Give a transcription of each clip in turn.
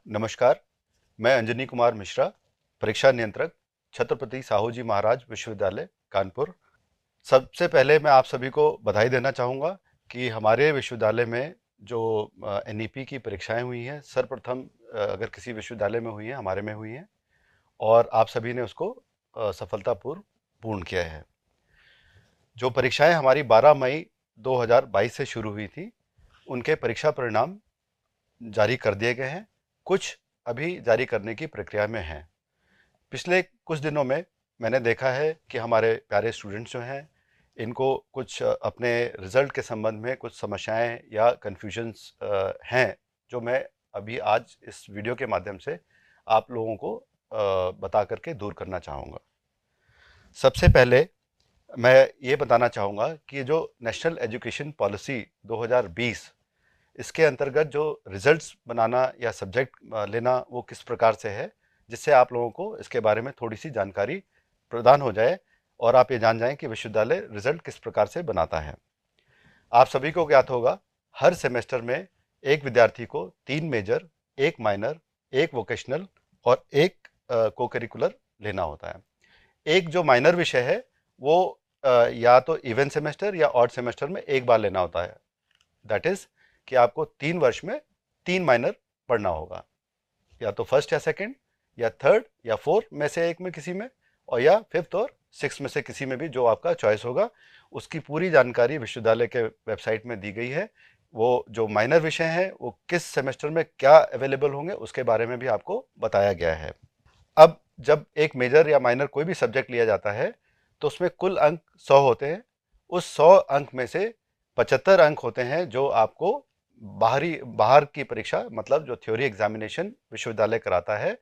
नमस्कार, मैं अंजनी कुमार मिश्रा, परीक्षा नियंत्रक, छत्रपति साहू जी महाराज विश्वविद्यालय, कानपुर। सबसे पहले मैं आप सभी को बधाई देना चाहूँगा कि हमारे विश्वविद्यालय में जो एनईपी की परीक्षाएं हुई हैं, सर्वप्रथम अगर किसी विश्वविद्यालय में हुई हैं, हमारे में हुई हैं और आप सभी ने उसको सफलतापूर्व पूर्ण किया है। जो परीक्षाएं हमारी 12 मई 2022 से शुरू हुई थी, उनके परीक्षा परिणाम जारी कर दिए गए हैं। कुछ अभी जारी करने की प्रक्रिया में हैं। पिछले कुछ दिनों में मैंने देखा है कि हमारे प्यारे स्टूडेंट्स जो हैं, इनको कुछ अपने रिजल्ट के संबंध में कुछ समस्याएं या कन्फ्यूजन्स हैं, जो मैं अभी आज इस वीडियो के माध्यम से आप लोगों को बता करके दूर करना चाहूँगा। सबसे पहले मैं ये बताना चाहूँगा कि जो नेशनल एजुकेशन पॉलिसी 2020, इसके अंतर्गत जो रिजल्ट्स बनाना या सब्जेक्ट लेना वो किस प्रकार से है, जिससे आप लोगों को इसके बारे में थोड़ी सी जानकारी प्रदान हो जाए और आप ये जान जाएं कि विश्वविद्यालय रिजल्ट किस प्रकार से बनाता है। आप सभी को ज्ञात होगा, हर सेमेस्टर में एक विद्यार्थी को 3 मेजर, 1 माइनर, 1 वोकेशनल और 1 को करिकुलर लेना होता है। एक जो माइनर विषय है वो या तो इवन सेमेस्टर या ऑड सेमेस्टर में एक बार लेना होता है। दैट इज कि आपको 3 वर्ष में 3 माइनर पढ़ना होगा, या तो फर्स्ट या सेकंड या थर्ड या फोर्थ में से एक में किसी में, और या फिफ्थ और सिक्स में से किसी में भी, जो आपका चॉइस होगा। उसकी पूरी जानकारी विश्वविद्यालय के वेबसाइट में दी गई है। वो जो माइनर विषय हैं वो किस सेमेस्टर में क्या अवेलेबल होंगे उसके बारे में भी आपको बताया गया है। अब जब एक मेजर या माइनर कोई भी सब्जेक्ट लिया जाता है तो उसमें कुल अंक 100 होते हैं। उस 100 अंक में से 75 अंक होते हैं जो आपको बाहर की परीक्षा, मतलब जो थ्योरी एग्जामिनेशन विश्वविद्यालय कराता है,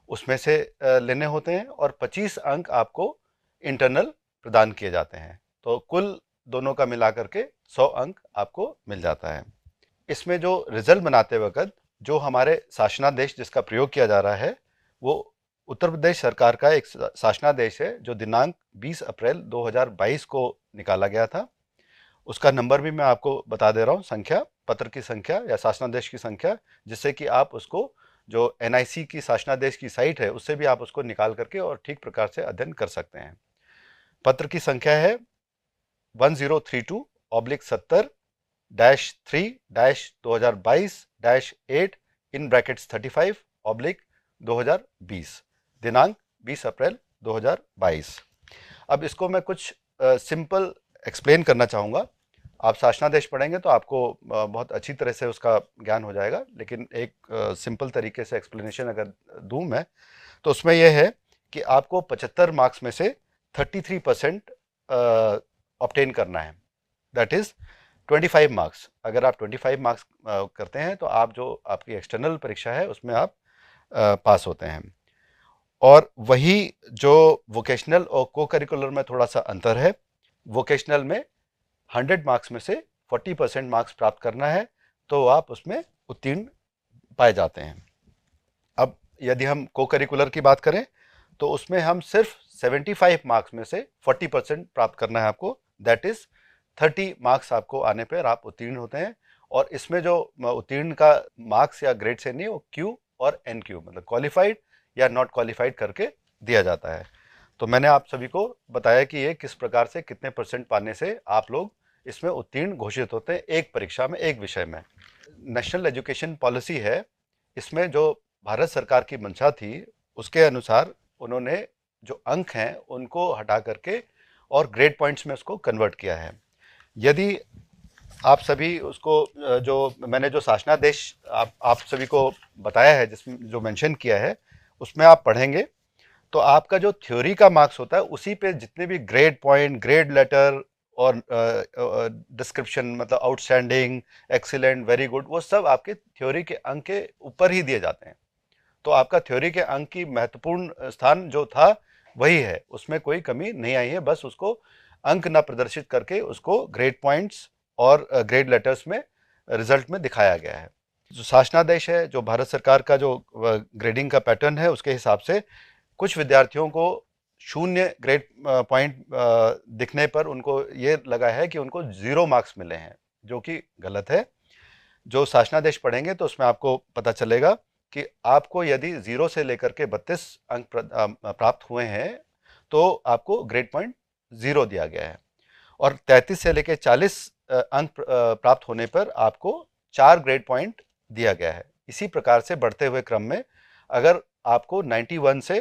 उसमें से लेने होते हैं, और 25 अंक आपको इंटरनल प्रदान किए जाते हैं। तो कुल दोनों का मिला करके 100 अंक आपको मिल जाता है। इसमें जो रिजल्ट बनाते वक्त जो हमारे शासनादेश जिसका प्रयोग किया जा रहा है, वो उत्तर प्रदेश सरकार का एक शासनादेश है जो दिनांक 20 अप्रैल 2022 को निकाला गया था। उसका नंबर भी मैं आपको बता दे रहा हूँ, संख्या, पत्र की संख्या या शासनादेश की संख्या, जिससे कि आप उसको जो एनआईसी की शासनादेश की साइट है उससे भी आप उसको निकाल करके और ठीक प्रकार से अध्ययन कर सकते हैं। पत्र की संख्या है 1032/3-2022-8 इन ब्रैकेट्स 35/2020, दिनांक 20 अप्रैल 2022। अब इसको मैं कुछ सिंपल एक्सप्लेन करना चाहूँगा। आप शासनादेश पढ़ेंगे तो आपको बहुत अच्छी तरह से उसका ज्ञान हो जाएगा, लेकिन एक सिंपल तरीके से एक्सप्लेनेशन अगर दूं मैं, तो उसमें यह है कि आपको 75 मार्क्स में से 33% ऑब्टेन करना है। That is 25 marks. अगर आप 25 मार्क्स करते हैं तो आप जो आपकी एक्सटर्नल परीक्षा है उसमें आप पास होते हैं। और वही जो वोकेशनल और को करिकुलर में थोड़ा सा अंतर है। वोकेशनल में 100 मार्क्स में से 40% मार्क्स प्राप्त करना है तो आप उसमें उत्तीर्ण पाए जाते हैं। अब यदि हम को करिकुलर की बात करें तो उसमें हम सिर्फ 75 मार्क्स में से 40% प्राप्त करना है आपको। दैट इज 30 मार्क्स आपको आने पर आप उत्तीर्ण होते हैं। और इसमें जो उत्तीर्ण का मार्क्स या ग्रेड से नहीं, वो क्यू और एन क्यू, मतलब क्वालिफाइड या नॉट क्वालिफाइड करके दिया जाता है। तो मैंने आप सभी को बताया कि ये किस प्रकार से कितने परसेंट पाने से आप लोग इसमें उत्तीर्ण घोषित होते हैं एक परीक्षा में, एक विषय में। नेशनल एजुकेशन पॉलिसी है, इसमें जो भारत सरकार की मंशा थी उसके अनुसार उन्होंने जो अंक हैं उनको हटा करके और ग्रेड पॉइंट्स में उसको कन्वर्ट किया है। यदि आप सभी उसको जो मैंने जो शासनादेश आप सभी को बताया है, जिसमें जो मेंशन किया है, उसमें आप पढ़ेंगे तो आपका जो थ्योरी का मार्क्स होता है उसी पे जितने भी ग्रेड पॉइंट, ग्रेड लेटर और डिस्क्रिप्शन, मतलब आउटस्टैंडिंग, एक्सीलेंट, वेरी गुड, वो सब आपके थ्योरी के अंक के ऊपर ही दिए जाते हैं। तो आपका थ्योरी के अंक की महत्वपूर्ण स्थान जो था वही है, उसमें कोई कमी नहीं आई है। बस उसको अंक न प्रदर्शित करके उसको ग्रेड पॉइंट्स और ग्रेड लेटर्स में रिजल्ट में दिखाया गया है। जो शासनादेश है, जो भारत सरकार का जो ग्रेडिंग का पैटर्न है, उसके हिसाब से कुछ विद्यार्थियों को 0 ग्रेड पॉइंट दिखने पर उनको ये लगा है कि उनको 0 मार्क्स मिले हैं, जो कि गलत है। जो शासनादेश पढ़ेंगे तो उसमें आपको पता चलेगा कि आपको यदि 0 से लेकर के 32 अंक प्राप्त हुए हैं तो आपको ग्रेड पॉइंट 0 दिया गया है, और 33 से लेकर 40 अंक प्राप्त होने पर आपको 4 ग्रेड पॉइंट दिया गया है। इसी प्रकार से बढ़ते हुए क्रम में अगर आपको 91 से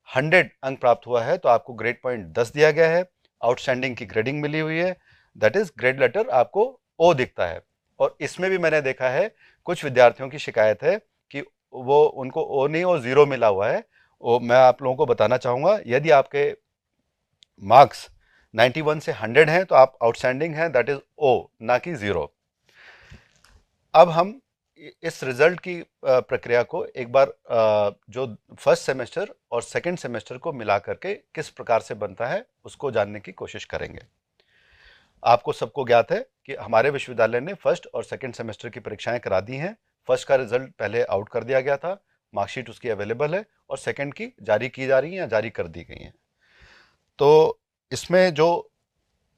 100 अंक प्राप्त हुआ है तो आपको ग्रेड पॉइंट 10 दिया गया है, आउटस्टैंडिंग की ग्रेडिंग मिली हुई है, दैट इज ग्रेड लेटर आपको ओ दिखता है। और इसमें भी मैंने देखा है कुछ विद्यार्थियों की शिकायत है कि वो उनको ओ नहीं और 0 मिला हुआ है। वो मैं आप लोगों को बताना चाहूंगा, यदि आपके मार्क्स 91 से 100 हैं तो आप आउटस्टैंडिंग हैं, दैट इज ओ, ना कि 0। अब हम इस रिजल्ट की प्रक्रिया को एक बार जो फर्स्ट सेमेस्टर और सेकंड सेमेस्टर को मिला करके किस प्रकार से बनता है उसको जानने की कोशिश करेंगे। आपको सबको ज्ञात है कि हमारे विश्वविद्यालय ने फर्स्ट और सेकंड सेमेस्टर की परीक्षाएं करा दी हैं। फर्स्ट का रिजल्ट पहले आउट कर दिया गया था, मार्कशीट उसकी अवेलेबल है, और सेकंड की जारी की जा रही है या जारी कर दी गई है। तो इसमें जो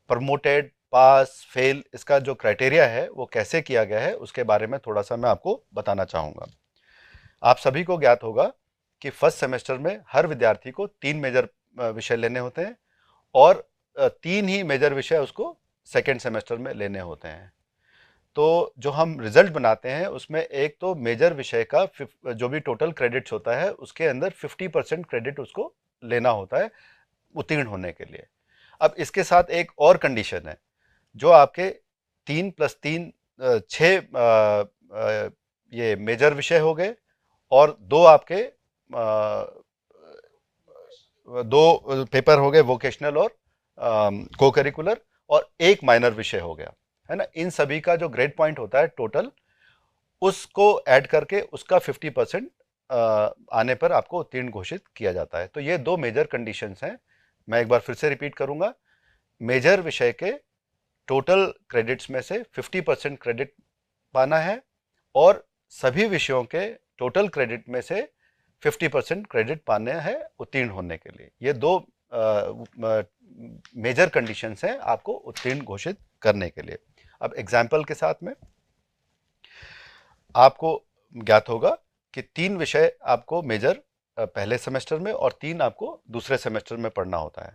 प्रमोटेड, पास, फेल, इसका जो क्राइटेरिया है वो कैसे किया गया है उसके बारे में थोड़ा सा मैं आपको बताना चाहूँगा। आप सभी को ज्ञात होगा कि फर्स्ट सेमेस्टर में हर विद्यार्थी को 3 मेजर विषय लेने होते हैं, और 3 ही मेजर विषय उसको सेकेंड सेमेस्टर में लेने होते हैं। तो जो हम रिजल्ट बनाते हैं उसमें एक तो मेजर विषय का जो भी टोटल क्रेडिट्स होता है उसके अंदर 50% क्रेडिट उसको लेना होता है उत्तीर्ण होने के लिए। अब इसके साथ एक और कंडीशन है, जो आपके 3 + 3 6 ये मेजर विषय हो गए, और 2 आपके 2 पेपर हो गए वोकेशनल और को करिकुलर, और एक माइनर विषय हो गया, है ना। इन सभी का जो ग्रेड पॉइंट होता है टोटल, उसको ऐड करके उसका 50% आने पर आपको उत्तीर्ण घोषित किया जाता है। तो ये 2 मेजर कंडीशंस हैं। मैं एक बार फिर से रिपीट करूंगा, मेजर विषय के टोटल क्रेडिट्स में से 50% क्रेडिट पाना है, और सभी विषयों के टोटल क्रेडिट में से 50% क्रेडिट पाने हैं उत्तीर्ण होने के लिए। ये 2 मेजर कंडीशंस हैं आपको उत्तीर्ण घोषित करने के लिए। अब एग्जाम्पल के साथ में आपको ज्ञात होगा कि 3 विषय आपको मेजर पहले सेमेस्टर में और 3 आपको दूसरे सेमेस्टर में पढ़ना होता है।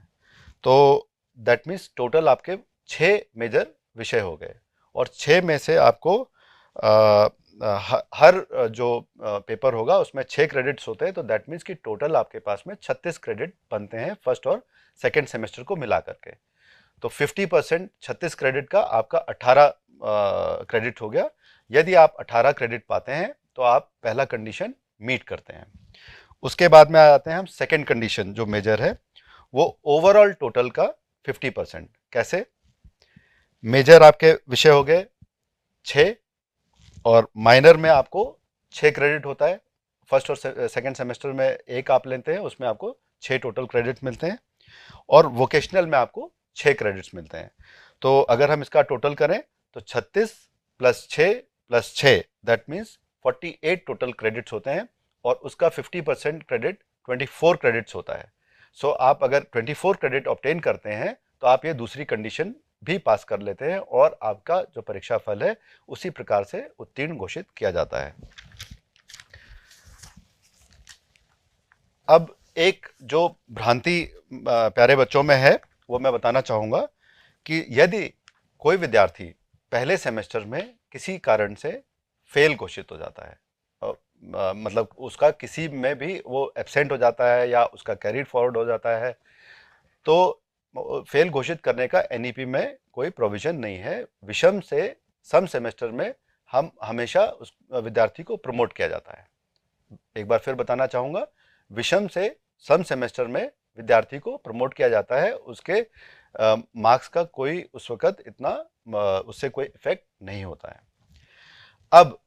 तो दैट मीन्स टोटल आपके 6 मेजर विषय हो गए, और 6 में से आपको हर जो पेपर होगा उसमें 6 क्रेडिट्स होते हैं। तो दैट मीन्स कि टोटल आपके पास में 36 क्रेडिट बनते हैं फर्स्ट और सेकेंड सेमेस्टर को मिला करके। तो 50% 36 क्रेडिट का आपका 18 क्रेडिट हो गया। यदि आप 18 क्रेडिट पाते हैं तो आप पहला कंडीशन मीट करते हैं। उसके बाद में आ जाते हैं हम सेकेंड कंडीशन जो मेजर है, वो ओवरऑल टोटल का 50%। कैसे? मेजर आपके विषय हो गए 6, और माइनर में आपको 6 क्रेडिट होता है। फर्स्ट और सेकेंड सेमेस्टर में एक आप लेते हैं, उसमें आपको 6 टोटल क्रेडिट मिलते हैं, और वोकेशनल में आपको 6 क्रेडिट्स मिलते हैं। तो अगर हम इसका टोटल करें तो 36 + 6 + 6 दैट मीन्स 48 टोटल क्रेडिट्स होते हैं, और उसका 50% क्रेडिट 24 क्रेडिट्स होता है। सो आप अगर 24 क्रेडिट ऑब्टेन करते हैं तो आप ये दूसरी कंडीशन भी पास कर लेते हैं, और आपका जो परीक्षा फल है उसी प्रकार से उत्तीर्ण घोषित किया जाता है। अब एक जो भ्रांति प्यारे बच्चों में है वो मैं बताना चाहूंगा कि यदि कोई विद्यार्थी पहले सेमेस्टर में किसी कारण से फेल घोषित हो जाता है, मतलब उसका किसी में भी वो एब्सेंट हो जाता है या उसका कैरिड फॉरवर्ड हो जाता है, तो फेल घोषित करने का एनईपी में कोई प्रोविजन नहीं है। विषम से सम सेमेस्टर में हम हमेशा उस विद्यार्थी को प्रमोट किया जाता है। एक बार फिर बताना चाहूंगा, विषम से सम सेमेस्टर में विद्यार्थी को प्रमोट किया जाता है, उसके मार्क्स का कोई उस वक्त इतना उससे कोई इफेक्ट नहीं होता है। अब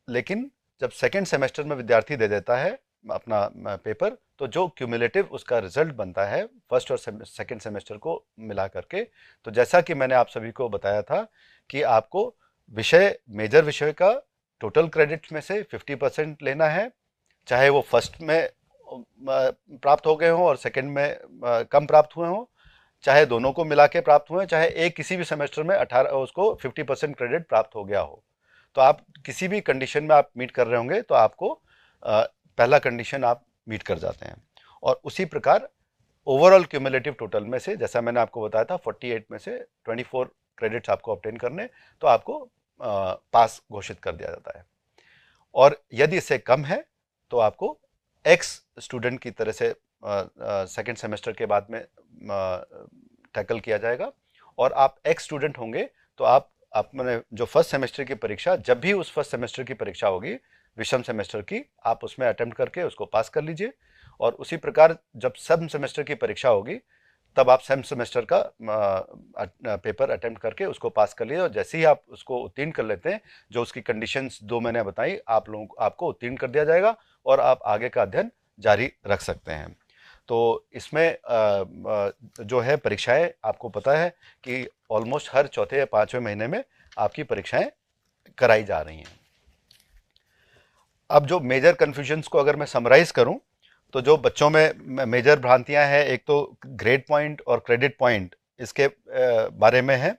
लेकिन जब सेकेंड सेमेस्टर में विद्यार्थी दे देता है अपना पेपर, तो जो क्यूमुलेटिव उसका रिजल्ट बनता है फर्स्ट और सेकेंड सेमेस्टर को मिला करके, तो जैसा कि मैंने आप सभी को बताया था कि आपको विषय मेजर विषय का टोटल क्रेडिट में से 50% लेना है, चाहे वो फर्स्ट में प्राप्त हो गए हों और सेकंड में कम प्राप्त हुए हों, चाहे दोनों को मिला के प्राप्त हुए, चाहे एक किसी भी सेमेस्टर में 18 उसको 50% क्रेडिट प्राप्त हो गया हो। तो आप किसी भी कंडीशन में आप मीट कर रहे होंगे तो आपको पहला कंडीशन आप मीट कर जाते हैं। और उसी प्रकार ओवरऑल क्यूमुलेटिव टोटल में से, जैसा मैंने आपको बताया था, 48 में से 24 क्रेडिट्स आपको ऑब्टेन करने, तो आपको पास घोषित कर दिया जाता है। और यदि इससे कम है तो आपको एक्स स्टूडेंट की तरह से सेकेंड सेमेस्टर के बाद में टैकल किया जाएगा। और आप एक्स स्टूडेंट होंगे तो आप मैंने जो फर्स्ट सेमेस्टर की परीक्षा, जब भी उस फर्स्ट सेमेस्टर की परीक्षा होगी विषम सेमेस्टर की, आप उसमें अटेम्प्ट करके उसको पास कर लीजिए। और उसी प्रकार जब सब सेमेस्टर की परीक्षा होगी तब आप सेम सेमेस्टर का पेपर अटेम्प्ट करके उसको पास कर लीजिए। और जैसे ही आप उसको उत्तीर्ण कर लेते हैं, जो उसकी कंडीशंस दो मैंने बताई, आप लोगों को आपको उत्तीर्ण कर दिया जाएगा और आप आगे का अध्ययन जारी रख सकते हैं। तो इसमें जो है परीक्षाएं, आपको पता है कि ऑलमोस्ट हर चौथे या पांचवें महीने में आपकी परीक्षाएं कराई जा रही हैं। अब जो मेजर कन्फ्यूजन्स को अगर मैं समराइज करूं, तो जो बच्चों में मेजर भ्रांतियां हैं, एक तो ग्रेड पॉइंट और क्रेडिट पॉइंट, इसके बारे में है।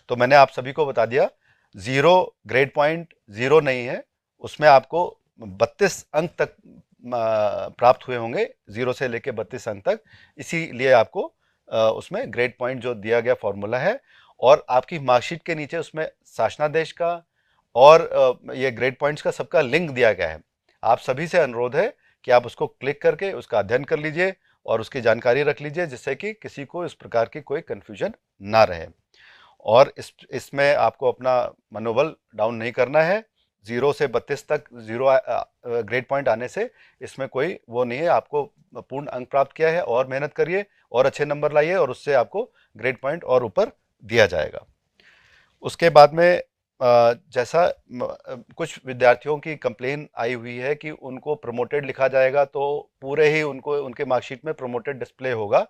तो मैंने आप सभी को बता दिया, जीरो ग्रेड पॉइंट जीरो नहीं है, उसमें आपको 32 अंक तक प्राप्त हुए होंगे, जीरो से लेके 32 अंक तक। इसीलिए आपको उसमें ग्रेड पॉइंट जो दिया गया फॉर्मूला है। और आपकी मार्कशीट के नीचे उसमें शासनादेश का और ये ग्रेड पॉइंट्स का सबका लिंक दिया गया है। आप सभी से अनुरोध है कि आप उसको क्लिक करके उसका अध्ययन कर लीजिए और उसकी जानकारी रख लीजिए, जिससे कि किसी को इस प्रकार की कोई कंफ्यूजन ना रहे। और इसमें आपको अपना मनोबल डाउन नहीं करना है। 0 से 32 तक जीरो ग्रेड पॉइंट आने से इसमें कोई वो नहीं है। आपको पूर्ण अंक प्राप्त किया है, और मेहनत करिए और अच्छे नंबर लाइए, और उससे आपको ग्रेड पॉइंट और ऊपर दिया जाएगा। उसके बाद में जैसा कुछ विद्यार्थियों की कंप्लेन आई हुई है कि उनको प्रमोटेड लिखा जाएगा, तो पूरे ही उनको उनके मार्कशीट में प्रमोटेड डिस्प्ले होगा।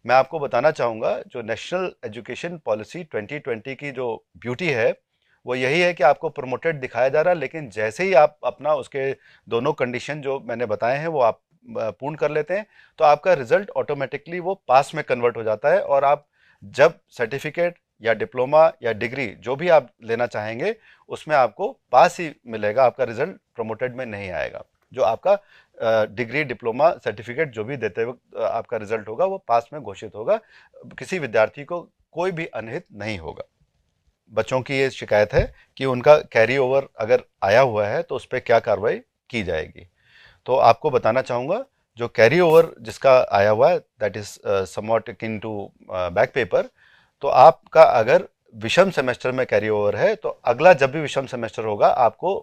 मैं आपको बताना चाहूँगा, जो नेशनल एजुकेशन पॉलिसी 2020 की जो ब्यूटी है वो यही है कि आपको प्रमोटेड दिखाया जा रहा है, लेकिन जैसे ही आप अपना उसके दोनों कंडीशन जो मैंने बताए हैं वो आप पूर्ण कर लेते हैं, तो आपका रिजल्ट ऑटोमेटिकली वो पास में कन्वर्ट हो जाता है। और आप जब सर्टिफिकेट या डिप्लोमा या डिग्री जो भी आप लेना चाहेंगे, उसमें आपको पास ही मिलेगा, आपका रिजल्ट प्रमोटेड में नहीं आएगा। जो आपका डिग्री, डिप्लोमा, सर्टिफिकेट जो भी देते वक्त आपका रिजल्ट होगा वो पास में घोषित होगा। किसी विद्यार्थी को कोई भी अनहित नहीं होगा। बच्चों की ये शिकायत है कि उनका कैरी ओवर अगर आया हुआ है तो उस पर क्या कार्रवाई की जाएगी। तो आपको बताना चाहूँगा, जो कैरी ओवर जिसका आया हुआ है, that is somewhat akin to back paper, तो आपका अगर विषम सेमेस्टर में कैरी ओवर है तो अगला जब भी विषम सेमेस्टर होगा आपको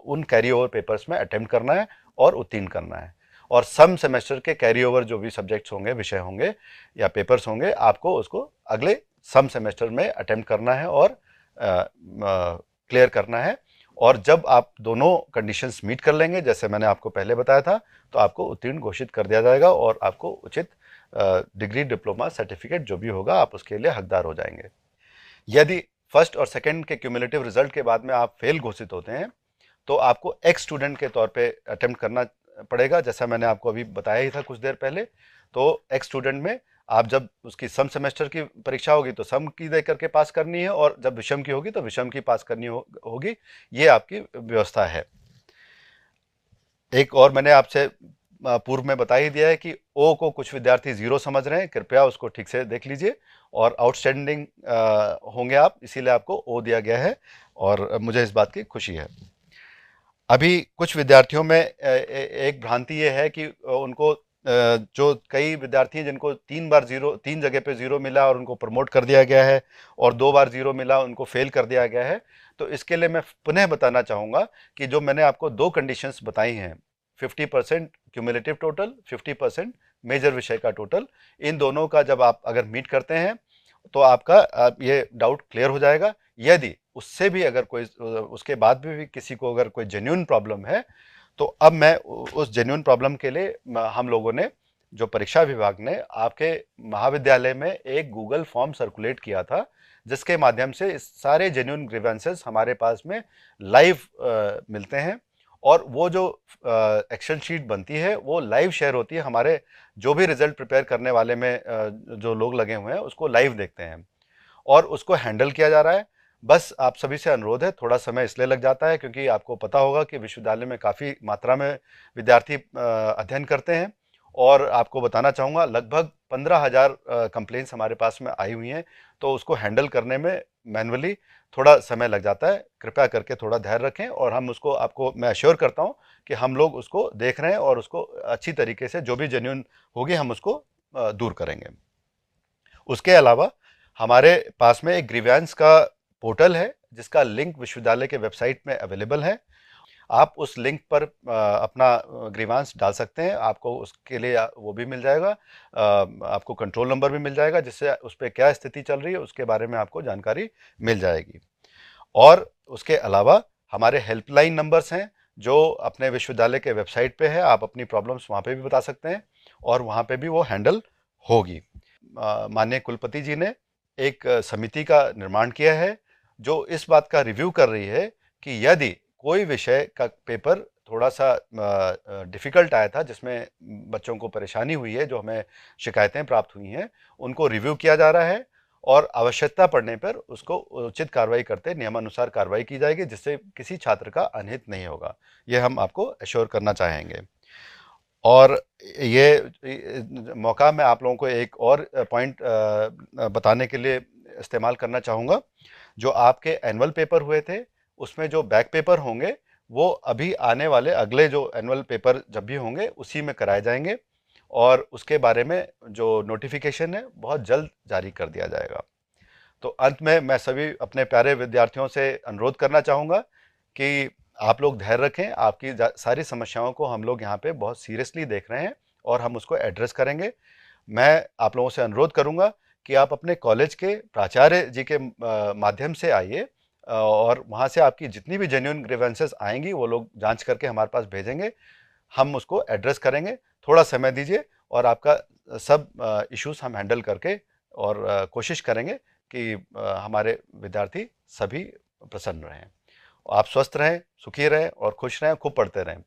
उन कैरी ओवर पेपर्स में अटेम्प्ट करना है और उत्तीर्ण करना है। और सम सेमेस्टर के कैरी ओवर जो भी सब्जेक्ट्स होंगे, विषय होंगे या पेपर्स होंगे, आपको उसको अगले सम सेमेस्टर में अटेम्प्ट करना है और क्लियर करना है। और जब आप दोनों कंडीशंस मीट कर लेंगे, जैसे मैंने आपको पहले बताया था, तो आपको उत्तीर्ण घोषित कर दिया जाएगा और आपको उचित डिग्री, डिप्लोमा, सर्टिफिकेट जो भी होगा आप उसके लिए हकदार हो जाएंगे। यदि फर्स्ट और सेकंड के क्यूमुलेटिव रिजल्ट के बाद में आप फेल घोषित होते हैं तो आपको एक्स स्टूडेंट के तौर पे अटेम्प्ट करना पड़ेगा, जैसा मैंने आपको अभी बताया ही था कुछ देर पहले। तो एक्स स्टूडेंट में आप जब उसकी सम सेमेस्टर की परीक्षा होगी तो सम की दे करके पास करनी है, और जब विषम की होगी तो विषम की पास करनी होगी। ये आपकी व्यवस्था है। एक और मैंने आपसे पूर्व में बता ही दिया है कि ओ को कुछ विद्यार्थी जीरो समझ रहे हैं, कृपया उसको ठीक से देख लीजिए। और आउटस्टैंडिंग होंगे आप, इसीलिए आपको ओ दिया गया है, और मुझे इस बात की खुशी है। अभी कुछ विद्यार्थियों में एक भ्रांति ये है कि उनको जो कई विद्यार्थी हैं जिनको 3 बार जीरो, 3 जगह पे जीरो मिला और उनको प्रमोट कर दिया गया है, और 2 बार जीरो मिला उनको फेल कर दिया गया है। तो इसके लिए मैं पुनः बताना चाहूँगा कि जो मैंने आपको दो कंडीशंस बताई हैं, 50% क्यूमुलेटिव टोटल, 50% मेजर विषय का टोटल, इन दोनों का जब आप अगर मीट करते हैं तो आपका ये डाउट क्लियर हो जाएगा। यदि उससे भी अगर कोई, उसके बाद भी किसी को अगर कोई जेन्युइन प्रॉब्लम है, तो अब मैं उस जेन्युइन प्रॉब्लम के लिए हम लोगों ने, जो परीक्षा विभाग ने आपके महाविद्यालय में एक गूगल फॉर्म सर्कुलेट किया था, जिसके माध्यम से इस सारे जेन्युइन ग्रीवेंसेस हमारे पास में लाइव मिलते हैं। और वो जो एक्शन शीट बनती है वो लाइव शेयर होती है, हमारे जो भी रिजल्ट प्रिपेयर करने वाले में जो लोग लगे हुए हैं उसको लाइव देखते हैं और उसको हैंडल किया जा रहा है। बस आप सभी से अनुरोध है, थोड़ा समय इसलिए लग जाता है क्योंकि आपको पता होगा कि विश्वविद्यालय में काफ़ी मात्रा में विद्यार्थी अध्ययन करते हैं, और आपको बताना चाहूँगा लगभग 15,000 कंप्लेंट्स हमारे पास में आई हुई हैं, तो उसको हैंडल करने में मैन्युअली थोड़ा समय लग जाता है। कृपया करके थोड़ा धैर्य रखें, और हम उसको, आपको मैं अश्योर करता हूँ कि हम लोग उसको देख रहे हैं और उसको अच्छी तरीके से जो भी जेन्युइन होगी हम उसको दूर करेंगे। उसके अलावा हमारे पास में एक ग्रीवेंस का पोर्टल है जिसका लिंक विश्वविद्यालय के वेबसाइट में अवेलेबल है। आप उस लिंक पर अपना ग्रीवांस डाल सकते हैं, आपको उसके लिए वो भी मिल जाएगा, आपको कंट्रोल नंबर भी मिल जाएगा जिससे उस पर क्या स्थिति चल रही है उसके बारे में आपको जानकारी मिल जाएगी। और उसके अलावा हमारे हेल्पलाइन नंबर्स हैं जो अपने विश्वविद्यालय के वेबसाइट पे है, आप अपनी प्रॉब्लम्स वहाँ पे भी बता सकते हैं और वहाँ पे भी वो हैंडल होगी। माननीय कुलपति जी ने एक समिति का निर्माण किया है जो इस बात का रिव्यू कर रही है कि यदि कोई विषय का पेपर थोड़ा सा डिफ़िकल्ट आया था जिसमें बच्चों को परेशानी हुई है, जो हमें शिकायतें प्राप्त हुई हैं, उनको रिव्यू किया जा रहा है और आवश्यकता पड़ने पर उसको उचित कार्रवाई करते नियमानुसार कार्रवाई की जाएगी जिससे किसी छात्र का अनहित नहीं होगा। ये हम आपको एश्योर करना चाहेंगे। और ये मौका मैं आप लोगों को एक और पॉइंट बताने के लिए इस्तेमाल करना चाहूँगा। जो आपके एनुअल पेपर हुए थे उसमें जो बैक पेपर होंगे वो अभी आने वाले अगले जो एनुअल पेपर जब भी होंगे उसी में कराए जाएंगे, और उसके बारे में जो नोटिफिकेशन है बहुत जल्द जारी कर दिया जाएगा। तो अंत में मैं सभी अपने प्यारे विद्यार्थियों से अनुरोध करना चाहूँगा कि आप लोग धैर्य रखें, आपकी सारी समस्याओं को हम लोग यहाँ पे बहुत सीरियसली देख रहे हैं और हम उसको एड्रेस करेंगे। मैं आप लोगों से अनुरोध करूँगा कि आप अपने कॉलेज के प्राचार्य जी के माध्यम से आइए, और वहाँ से आपकी जितनी भी जेन्युइन ग्रीवेंसेस आएंगी वो लोग जांच करके हमारे पास भेजेंगे, हम उसको एड्रेस करेंगे। थोड़ा समय दीजिए और आपका सब इश्यूज हम हैंडल करके और कोशिश करेंगे कि हमारे विद्यार्थी सभी प्रसन्न रहें। आप स्वस्थ रहें, सुखी रहें और खुश रहें, खूब पढ़ते रहें।